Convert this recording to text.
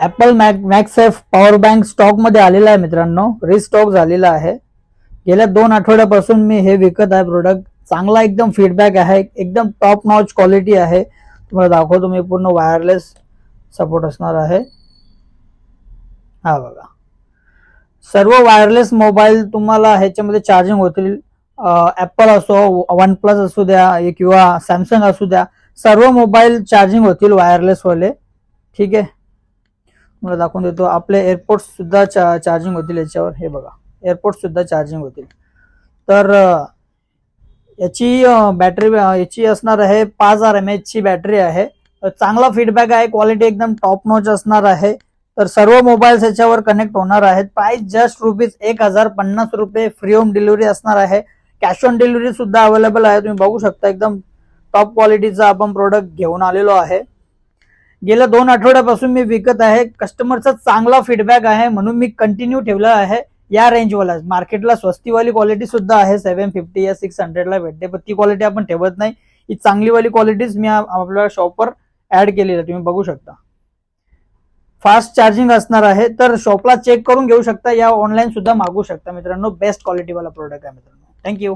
Apple मॅक्सेफ power bank stock मध्ये आलेला आहे मित्रांनो, रिस्टॉक झालेला आहे। गेल्या 2 आठवड्यापासून मी हे विकत आहे प्रोडक्ट। चांगला एकदम फीडबॅक आहे, एकदम टॉप नॉच क्वालिटी आहे। तुम्हाला दाखवतो मी, पूर्ण वायरलेस सपोर्ट असणार आहे। हा बघा, सर्व वायरलेस मोबाईल तुम्हाला ह्याच्यामध्ये चार्जिंग होतील। ऍपल असो, वन प्लस असू द्या किंवा सॅमसंग असू द्या, सर्व मोबाईल चार्जिंग होतील वायरलेस वाले। ठीक आहे, मला दाखवून देतो। आपले एअरपोर्ट्स सुद्धा चार्जिंग होतील याच्यावर। हे बघा, एअरपोर्ट सुद्धा चार्जिंग होतील। तर याची बॅटरी याची असणार आहे 5000 mAh ची बॅटरी आहे। चांगला फीडबॅक आहे, क्वालिटी एकदम टॉप नॉच असणार आहे। तर सर्व मोबाईल्स याच्यावर कनेक्ट होणार आहेत। Price just ₹1050 free home delivery असणार आहे। कॅश ऑन डिलिव्हरी सुद्धा अवेलेबल आहे। तुम्ही बघू शकता, एकदम टॉप क्वालिटीचा आपण प्रोडक्ट घेऊन आलेलो आहे। गेल्या 2 आठवड्यापासून मी विकत आहे। कस्टमरचा चांगला फीडबॅक आहे म्हणून मी कंटिन्यू ठेवला आहे। या रेंजवाला मार्केटला स्वस्तीवाली क्वालिटी सुद्धा आहे, 750 या 600 ला भेटते, पण ती क्वालिटी आपण ठेवत नाही। ही चांगलीवाली क्वालिटीज मी आपल्या शॉपवर ऍड केलेली आहे, तुम्ही बघू शकता। फास्ट चार्जिंग असणार आहे, तर शॉपला चेक करून घेऊ शकता, या ऑनलाईन सुद्धा मागू शकता मित्रांनो। बेस्ट क्वालिटीवाला प्रोडक्ट आहे मित्रांनो। थँक्यू।